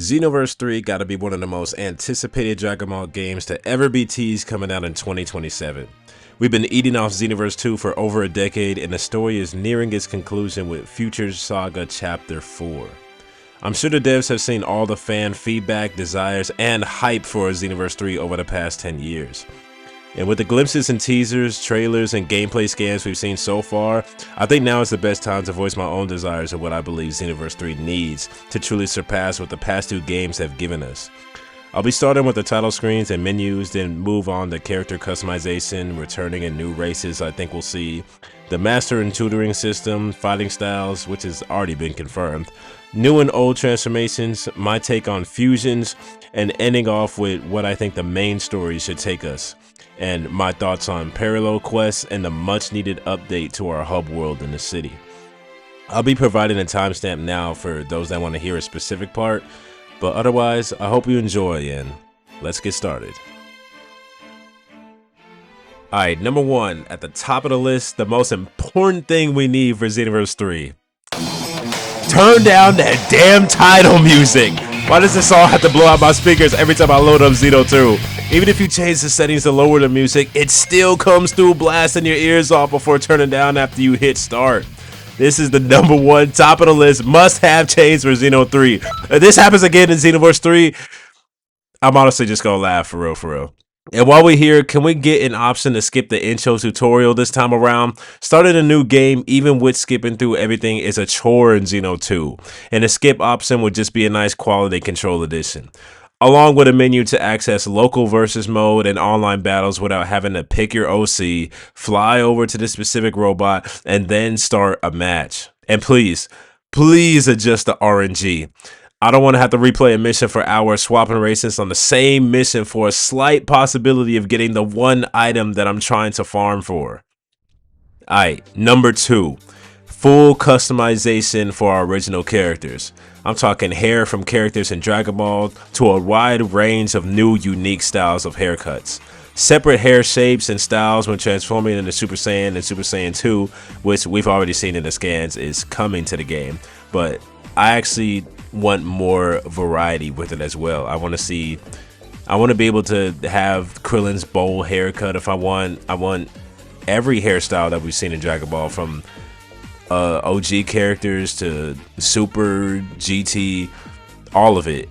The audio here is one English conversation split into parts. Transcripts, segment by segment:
Xenoverse 3 gotta be one of the most anticipated Dragon Ball games to ever be teased, coming out in 2027. We've been eating off Xenoverse 2 for over a decade, and the story is nearing its conclusion with Future Saga Chapter 4. I'm sure the devs have seen all the fan feedback, desires, and hype for Xenoverse 3 over the past 10 years. And with the glimpses and teasers, trailers, and gameplay scans we've seen so far, I think now is the best time to voice my own desires of what I believe Xenoverse 3 needs to truly surpass what the past two games have given us. I'll be starting with the title screens and menus, then move on to character customization, returning and new races I think we'll see, the master and tutoring system, fighting styles, which has already been confirmed, new and old transformations, my take on fusions, and ending off with what I think the main story should take us, and my thoughts on parallel quests and the much needed update to our hub world in the city. I'll be providing a timestamp now for those that want to hear a specific part, but otherwise I hope you enjoy, and let's get started. Alright, number one, at the top of the list, the most important thing we need for Xenoverse 3. Turn down that damn title music! Why does this song have to blow out my speakers every time I load up Xeno 2? Even if you change the settings to lower the music, it still comes through blasting your ears off before turning down after you hit start. This is the number one, top of the list, must-have change for Xeno 3. If this happens again in Xenoverse 3, I'm honestly just gonna laugh for real, for real. And while we're here, can we get an option to skip the intro tutorial this time around? Starting a new game, even with skipping through everything, is a chore in Xeno 2. And the skip option would just be a nice quality control addition. Along with a menu to access local versus mode and online battles without having to pick your OC, fly over to the specific robot, and then start a match. And please adjust the RNG. I don't want to have to replay a mission for hours swapping races on the same mission for a slight possibility of getting the one item that I'm trying to farm for. Alright, number two, full customization for our original characters. I'm talking hair from characters in Dragon Ball to a wide range of new unique styles of haircuts. Separate hair shapes and styles when transforming into Super Saiyan and Super Saiyan 2, which we've already seen in the scans is coming to the game, but I actually want more variety with it as well. I want to be able to have Krillin's bowl haircut if I want. I want every hairstyle that we've seen in Dragon Ball, from OG characters to Super, GT, all of it.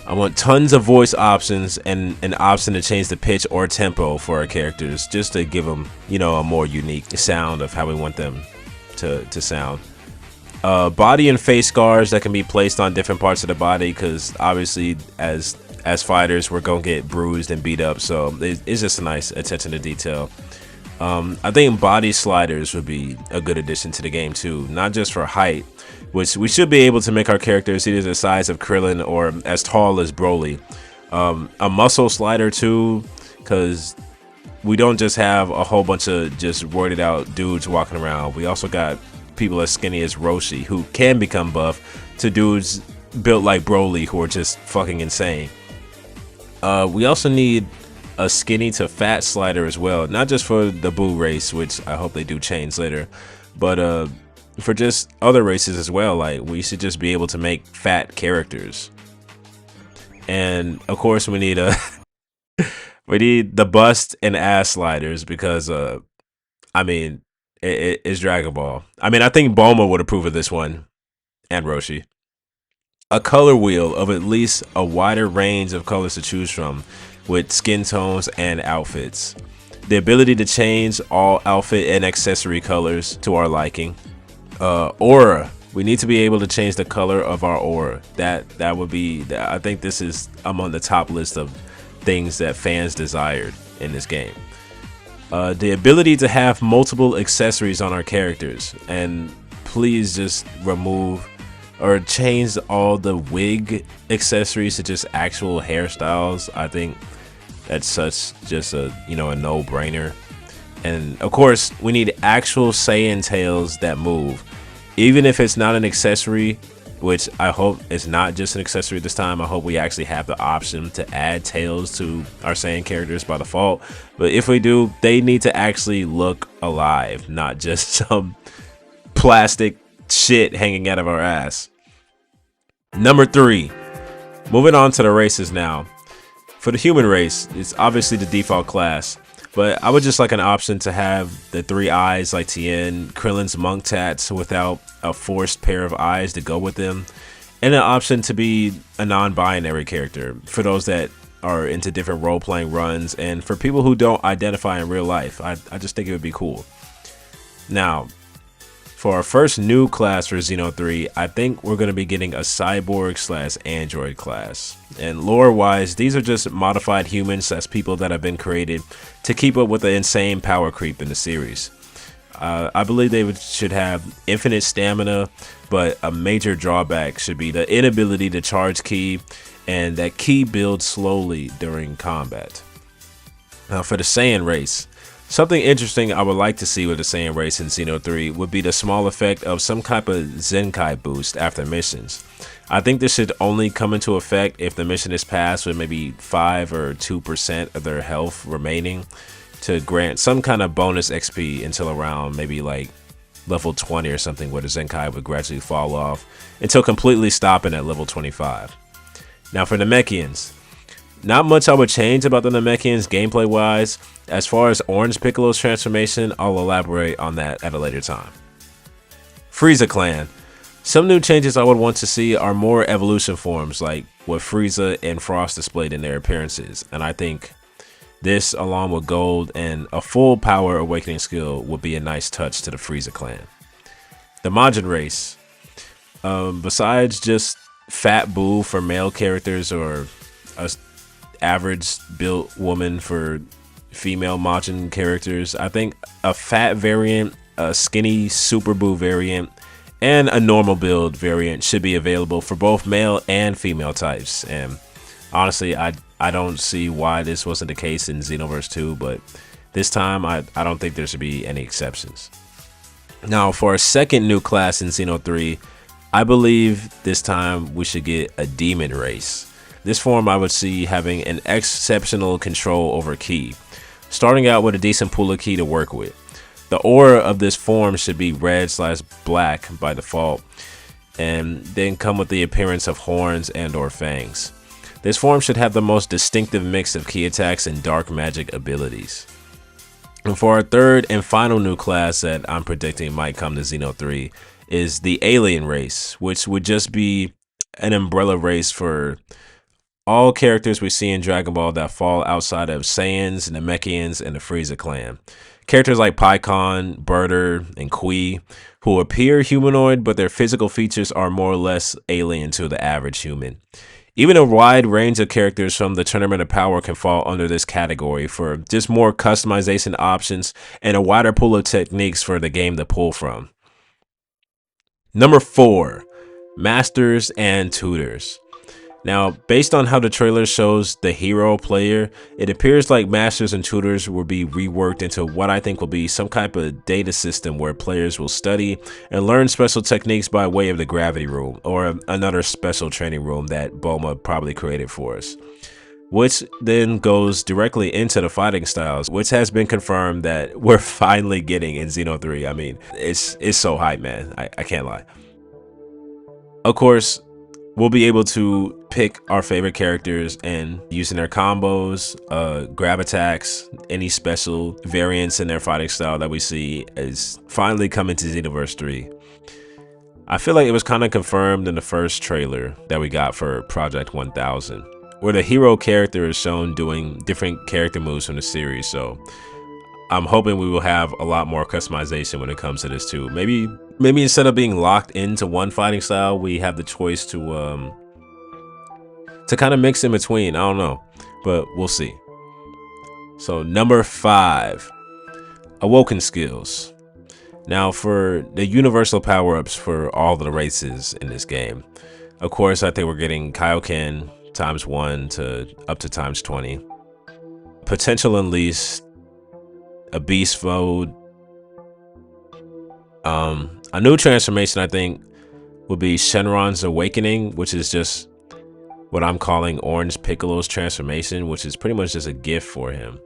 I want tons of voice options and an option to change the pitch or tempo for our characters, just to give them, you know, a more unique sound of how we want them to sound. Body and face scars that can be placed on different parts of the body, because obviously as fighters we're gonna get bruised and beat up, so it's just a nice attention to detail. I think body sliders would be a good addition to the game too, not just for height, which we should be able to make our characters either the size of Krillin or as tall as Broly. A muscle slider too, because we don't just have a whole bunch of just roided out dudes walking around. We also got people as skinny as Roshi who can become buff, to dudes built like Broly who are just fucking insane. We also need a skinny to fat slider as well, not just for the Buu race, which I hope they do change later, but for just other races as well. Like, we should just be able to make fat characters. And of course we need we need the bust and ass sliders, because I mean, it's Dragon Ball. I mean, I think Bulma would approve of this one, and Roshi. A color wheel of at least a wider range of colors to choose from, with skin tones and outfits. The ability to change all outfit and accessory colors to our liking. Aura. We need to be able to change the color of our aura. That would be, I think this is among the top list of things that fans desired in this game. The ability to have multiple accessories on our characters, and please just remove or change all the wig accessories to just actual hairstyles. I think that's such just a, you know, a no-brainer. And of course we need actual Saiyan tails that move, even if it's not an accessory, which I hope is not just an accessory this time. I hope we actually have the option to add tails to our Saiyan characters by default. But if we do, they need to actually look alive, not just some plastic shit hanging out of our ass. Number 3, Moving on to the races now. For the human race, it's obviously the default class, but I would just like an option to have the 3 eyes like Tien, Krillin's monk tats without a forced pair of eyes to go with them, and an option to be a non-binary character for those that are into different role-playing runs, and for people who don't identify in real life. I just think it would be cool. Now, for our first new class for Xeno 3, I think we're going to be getting a cyborg/android class. And lore-wise, these are just modified humans as people that have been created to keep up with the insane power creep in the series. I believe they should have infinite stamina, but a major drawback should be the inability to charge ki, and that ki builds slowly during combat. Now for the Saiyan race, something interesting I would like to see with the Saiyan race in Xeno 3 would be the small effect of some type of Zenkai boost after missions. I think this should only come into effect if the mission is passed with maybe 5 or 2% of their health remaining, to grant some kind of bonus XP until around maybe like level 20 or something, where the Zenkai would gradually fall off until completely stopping at level 25. Now for the Namekians, not much I would change about the Namekians gameplay wise. As far as Orange Piccolo's transformation, I'll elaborate on that at a later time. Frieza Clan. Some new changes I would want to see are more evolution forms like what Frieza and Frost displayed in their appearances, and I think this, along with gold and a full power awakening skill, would be a nice touch to the Frieza Clan. The Majin race. Besides just Fat Boo for male characters or a average built woman for female Majin characters, I think a fat variant, a skinny Super Boo variant, and a normal build variant should be available for both male and female types. And honestly, I don't see why this wasn't the case in Xenoverse 2, but this time I don't think there should be any exceptions. Now for a second new class in Xeno 3, I believe this time we should get a demon race. This form I would see having an exceptional control over ki, starting out with a decent pool of ki to work with. The aura of this form should be red/black by default, and then come with the appearance of horns and/or fangs. This form should have the most distinctive mix of ki attacks and dark magic abilities. And for our third and final new class that I'm predicting might come to Xeno 3 is the alien race, which would just be an umbrella race for all characters we see in Dragon Ball that fall outside of Saiyans, Namekians, and the Frieza clan. Characters like Paikon, Birder, and Kui, who appear humanoid, but their physical features are more or less alien to the average human. Even a wide range of characters from the Tournament of Power can fall under this category for just more customization options and a wider pool of techniques for the game to pull from. Number 4, Masters and Tutors. Now, based on how the trailer shows the hero player, it appears like Masters and Tutors will be reworked into what I think will be some type of data system where players will study and learn special techniques by way of the Gravity Room, or another special training room that Bulma probably created for us, which then goes directly into the fighting styles, which has been confirmed that we're finally getting in Xeno 3. I mean, it's so hype, man. I can't lie. Of course, we'll be able to pick our favorite characters and using their combos, grab attacks, any special variants in their fighting style that we see is finally coming to Xenoverse 3. I feel like it was kind of confirmed in the first trailer that we got for Project 1000, where the hero character is shown doing different character moves from the series, so I'm hoping we will have a lot more customization when it comes to this too. Maybe instead of being locked into one fighting style, we have the choice to kind of mix in between. I don't know, but we'll see. So number 5, Awoken skills. Now for the universal power-ups for all the races in this game, of course I think we're getting Kaioken ×1 to up to ×20. Potential Unleashed, a beast mode. A new transformation I think would be Shenron's Awakening, which is just what I'm calling Orange Piccolo's transformation, which is pretty much just a gift for him.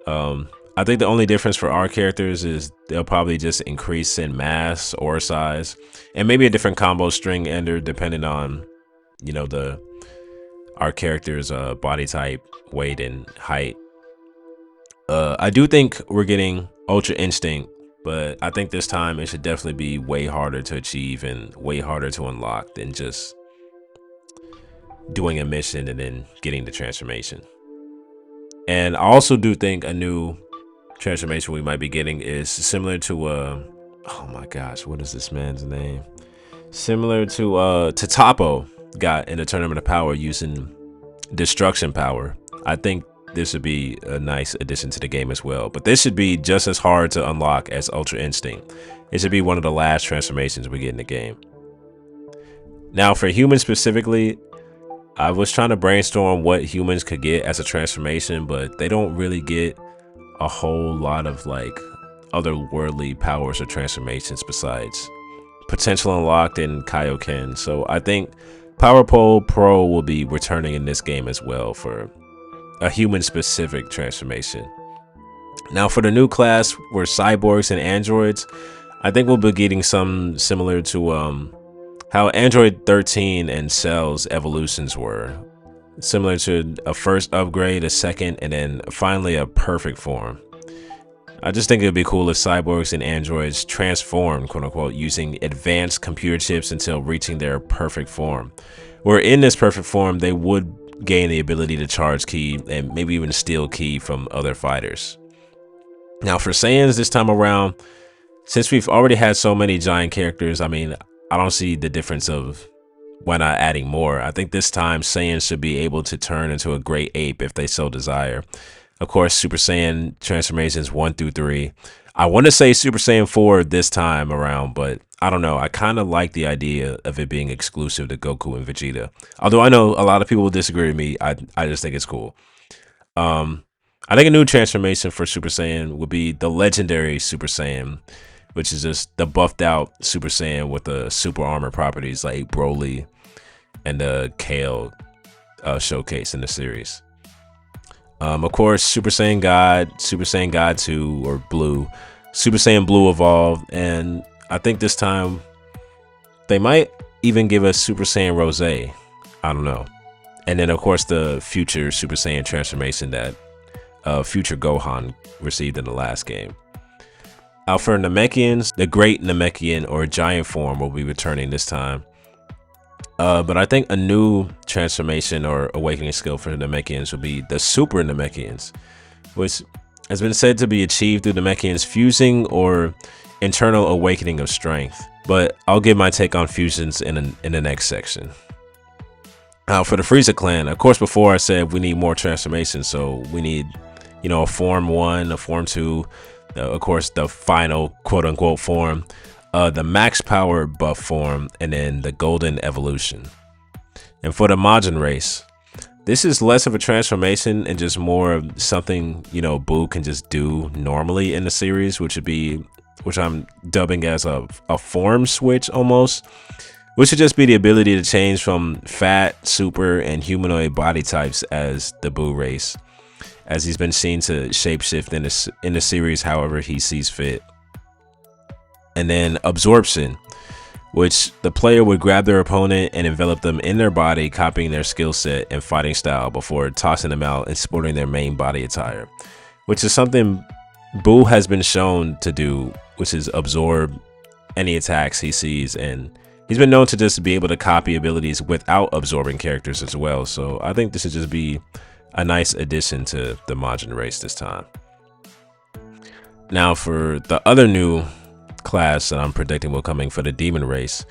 I think the only difference for our characters is they'll probably just increase in mass or size, and maybe a different combo string ender depending on, you know, the our character's body type, weight, and height. I do think we're getting Ultra Instinct, but I think this time it should definitely be way harder to achieve and way harder to unlock than just doing a mission and then getting the transformation. And I also do think a new transformation we might be getting is similar to oh my gosh, what is this man's name? Similar to Tapo got in the Tournament of Power using Destruction Power. I think this would be a nice addition to the game as well. But this should be just as hard to unlock as Ultra Instinct. It should be one of the last transformations we get in the game. Now for humans specifically, I was trying to brainstorm what humans could get as a transformation, but they don't really get a whole lot of like otherworldly powers or transformations besides potential unlocked in Kaioken. So I think Power Pole Pro will be returning in this game as well for a human specific transformation. Now for the new class, we're cyborgs and androids. I think we'll be getting some similar to how Android 13 and Cell's evolutions were. Similar to a first upgrade, a second, and then finally a perfect form. I just think it'd be cool if cyborgs and androids transformed, quote unquote, using advanced computer chips until reaching their perfect form. Where in this perfect form, they would gain the ability to charge ki and maybe even steal ki from other fighters. Now for Saiyans this time around, since we've already had so many giant characters, I mean, I don't see the difference of why not adding more. I think this time Saiyans should be able to turn into a great ape if they so desire. Of course, Super Saiyan transformations 1 through 3. I want to say Super Saiyan 4 this time around, but I don't know. I kind of like the idea of it being exclusive to Goku and Vegeta. Although I know a lot of people will disagree with me, I just think it's cool. I think a new transformation for Super Saiyan would be the legendary Super Saiyan, which is just the buffed out Super Saiyan with the super armor properties like Broly and the Kale showcase in the series. Of course, Super Saiyan God 2 or Blue, Super Saiyan Blue evolved, and I think this time they might even give us Super Saiyan Rose. I don't know. And then of course the future Super Saiyan transformation that future Gohan received in the last game. For Namekians, the Great Namekian or Giant form will be returning this time. But I think a new transformation or awakening skill for Namekians will be the Super Namekians, which has been said to be achieved through Namekians fusing or internal awakening of strength. But I'll give my take on fusions in the next section. Now for the Frieza clan, of course, before I said we need more transformations, so we need, you know, a form 1, a form 2, of course the final quote unquote form, the max power buff form, and then the golden evolution. And for the Majin race, this is less of a transformation and just more of something, you know, Buu can just do normally in the series, which I'm dubbing as a form switch almost, which would just be the ability to change from fat, super, and humanoid body types as the Buu race, as he's been seen to shapeshift in the series however he sees fit. And then absorption, which the player would grab their opponent and envelop them in their body, copying their skill set and fighting style before tossing them out and sporting their main body attire, which is something Buu has been shown to do, which is absorb any attacks he sees, and he's been known to just be able to copy abilities without absorbing characters as well. So I think this would just be a nice addition to the Majin race this time. Now for the other new class that I'm predicting will coming for the demon race,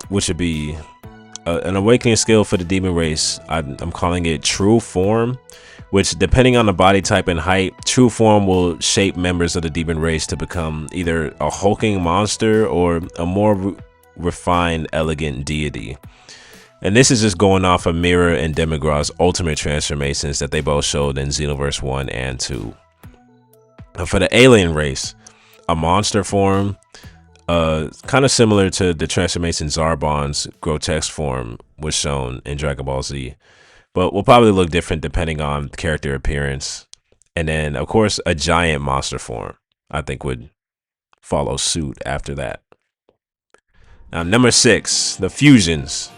which would be an awakening skill for the demon race. I'm calling it True Form, which depending on the body type and height, True Form will shape members of the demon race to become either a hulking monster or a more refined, elegant deity. And this is just going off of Mirror and Demigrod's ultimate transformations that they both showed in Xenoverse 1 and 2. For the alien race, a monster form, kind of similar to the transformation Zarbon's grotesque form was shown in Dragon Ball Z, but will probably look different depending on character appearance. And then of course a giant monster form I think would follow suit after that. Now number 6, the fusions.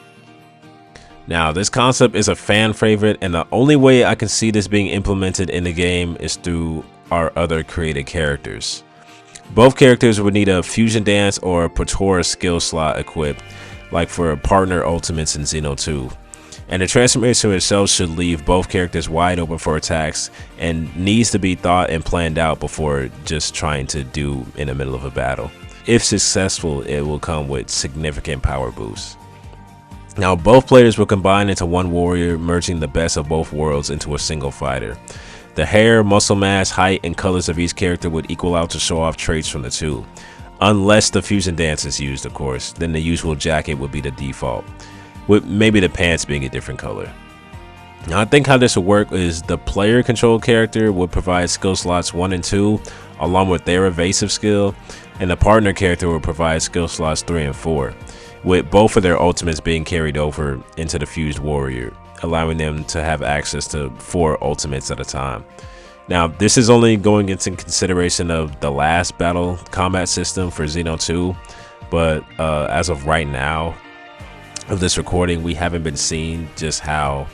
Now, this concept is a fan favorite, and the only way I can see this being implemented in the game is through our other created characters. Both characters would need a fusion dance or a Patora skill slot equipped, like for partner ultimates in Xeno 2. And the transformation itself should leave both characters wide open for attacks and needs to be thought and planned out before just trying to do in the middle of a battle. If successful, it will come with significant power boosts. Now, both players will combine into one warrior, merging the best of both worlds into a single fighter. The hair, muscle mass, height, and colors of each character would equal out to show off traits from the two. Unless the fusion dance is used, of course, then the usual jacket would be the default, with maybe the pants being a different color. Now, I think how this would work is the player control character would provide skill slots 1 and 2, along with their evasive skill, and the partner character would provide skill slots 3 and 4. With both of their ultimates being carried over into the fused warrior, allowing them to have access to 4 ultimates at a time. Now, this is only going into consideration of the last battle combat system for Xeno 2, but as of right now of this recording, we haven't been seeing just how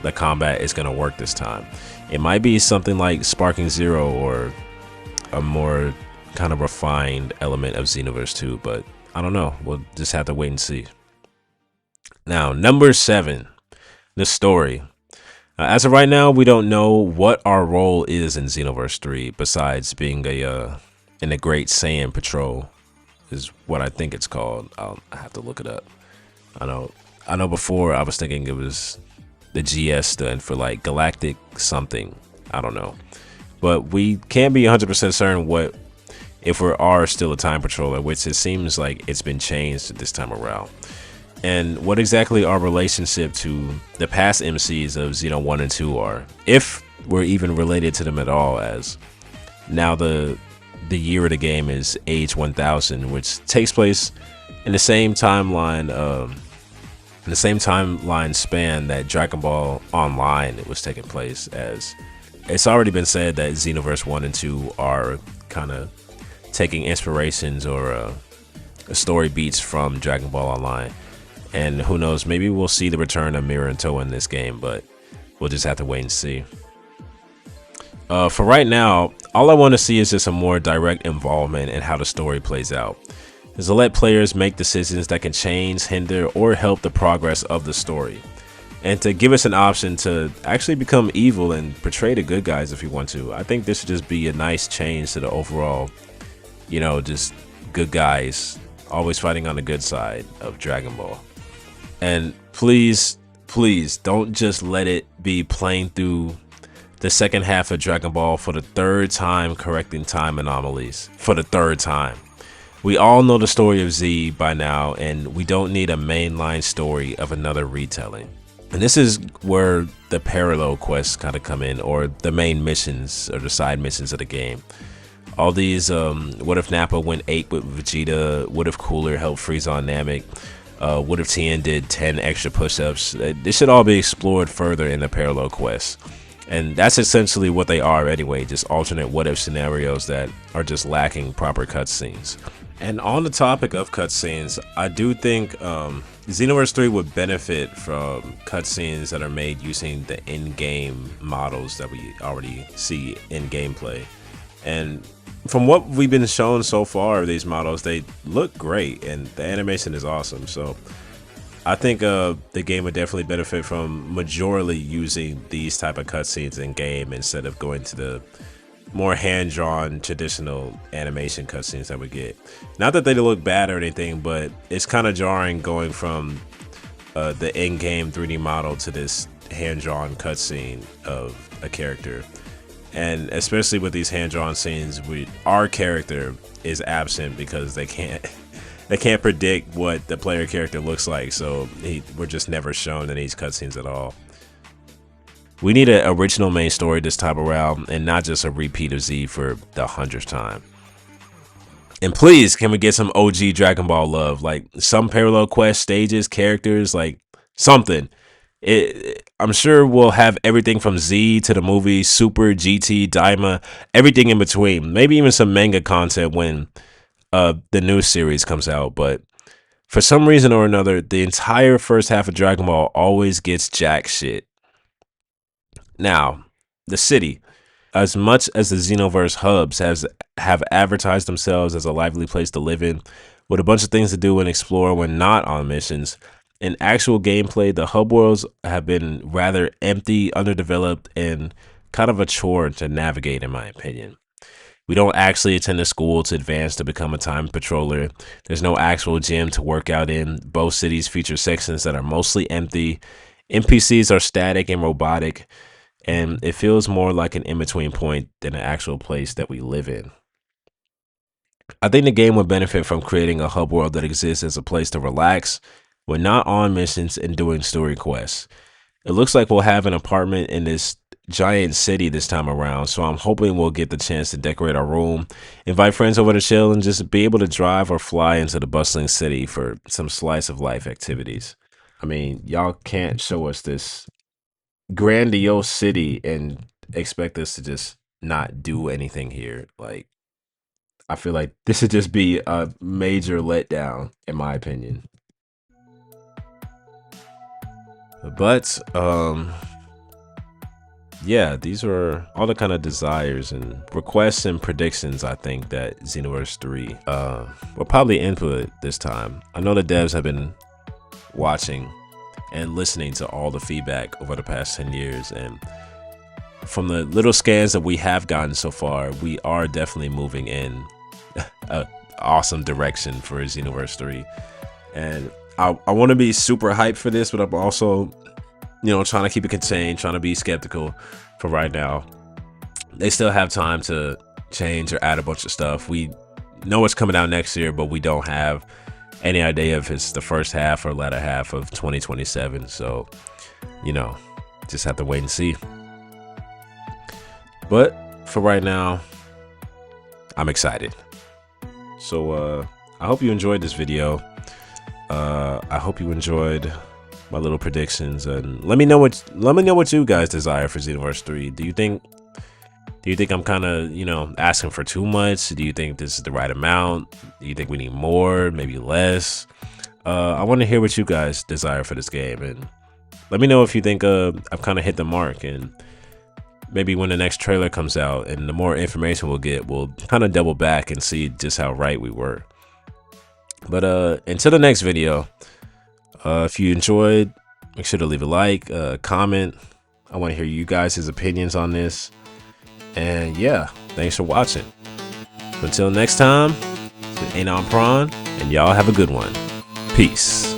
the combat is going to work this time. It might be something like Sparking Zero or a more kind of refined element of Xenoverse 2, but I don't know. We'll just have to wait and see. Now, number 7, the story. As of right now, we don't know what our role is in Xenoverse 3 besides being in the Great Saiyan Patrol, is what I think it's called. I have to look it up. I know. Before I was thinking it was the GS stood for like Galactic something. I don't know, but we can't be 100% certain what if we are still a time patroller, which it seems like it's been changed this time around. And what exactly our relationship to the past MCs of Xeno 1 and 2 are, if we're even related to them at all, as now the year of the game is age 1000, which takes place in the same timeline span that Dragon Ball Online was taking place. As it's already been said that Xenoverse 1 and 2 are kind of taking inspirations or story beats from Dragon Ball Online. And who knows, maybe we'll see the return of Mira and Toa in this game, but we'll just have to wait and see. For right now, all I want to see is just a more direct involvement in how the story plays out. Is to let players make decisions that can change, hinder, or help the progress of the story. And to give us an option to actually become evil and portray the good guys if you want to. I think this would just be a nice change to the overall, just good guys always fighting on the good side of Dragon Ball. And please don't just let it be playing through the second half of Dragon Ball for the 3rd time, correcting time anomalies for the 3rd time. We all know the story of Z by now, and we don't need a mainline story of another retelling. And this is where the parallel quests kind of come in, or the main missions or the side missions of the game. All these, what if Nappa went 8 with Vegeta? What if Cooler helped Frieza on Namek? What if Tien did 10 extra push-ups? This should all be explored further in the parallel quests. And that's essentially what they are anyway, just alternate what-if scenarios that are just lacking proper cutscenes. And on the topic of cutscenes, I do think Xenoverse 3 would benefit from cutscenes that are made using the in-game models that we already see in gameplay. And from what we've been shown so far of these models, they look great and the animation is awesome. So I think the game would definitely benefit from majorly using these type of cutscenes in game instead of going to the more hand-drawn traditional animation cutscenes that we get. Not that they look bad or anything, but it's kind of jarring going from the in-game 3D model to this hand-drawn cutscene of a character. And especially with these hand-drawn scenes, our character is absent because they can't predict what the player character looks like, so we're just never shown in these cutscenes at all. We need an original main story this time around, and not just a repeat of Z for the 100th time. And please, can we get some OG Dragon Ball love? Like some parallel quest stages, characters, like something. I'm sure we'll have everything from Z to the movie, Super, GT, Daima, everything in between. Maybe even some manga content when the new series comes out. But For some reason or another, the entire first half of Dragon Ball always gets jack shit. Now, the city, as much as the Xenoverse hubs have advertised themselves as a lively place to live in, with a bunch of things to do and explore when not on missions, in actual gameplay, the hub worlds have been rather empty, underdeveloped, and kind of a chore to navigate, in my opinion. We don't actually attend a school to advance to become a time patroller. There's no actual gym to work out in. Both cities feature sections that are mostly empty. NPCs are static and robotic, and it feels more like an in-between point than an actual place that we live in. I think the game would benefit from creating a hub world that exists as a place to relax when not on missions and doing story quests. It looks like we'll have an apartment in this giant city this time around, so I'm hoping we'll get the chance to decorate our room, invite friends over to chill, and just be able to drive or fly into the bustling city for some slice of life activities. I mean, y'all can't show us this grandiose city and expect us to just not do anything here. Like, I feel like this would just be a major letdown, in my opinion. But yeah, these are all the kind of desires and requests and predictions I think that Xenoverse 3 will probably input this time. I know the devs have been watching and listening to all the feedback over the past 10 years, and from the little scans that we have gotten so far, we are definitely moving in an awesome direction for Xenoverse 3. And I want to be super hyped for this, but I'm also, you know, trying to keep it contained, trying to be skeptical for right now. They still have time to change or add a bunch of stuff. We know it's coming out next year, but we don't have any idea if it's the first half or latter half of 2027. So, you know, just have to wait and see. But for right now, I'm excited. So I hope you enjoyed this video. I hope you enjoyed my little predictions, and let me know what you guys desire for Xenoverse 3. Do you think I'm kind of, you know, asking for too much? Do you think this is the right amount? Do you think we need more, maybe less? I want to hear what you guys desire for this game, and let me know if you think I've kind of hit the mark. And maybe when the next trailer comes out and the more information we'll get, we'll kind of double back and see just how right we were. But until the next video, if you enjoyed, make sure to leave a like, comment. I want to hear you guys' opinions on this. And yeah, thanks for watching. Until next time, it's been Anon Prawn, and y'all have a good one. Peace.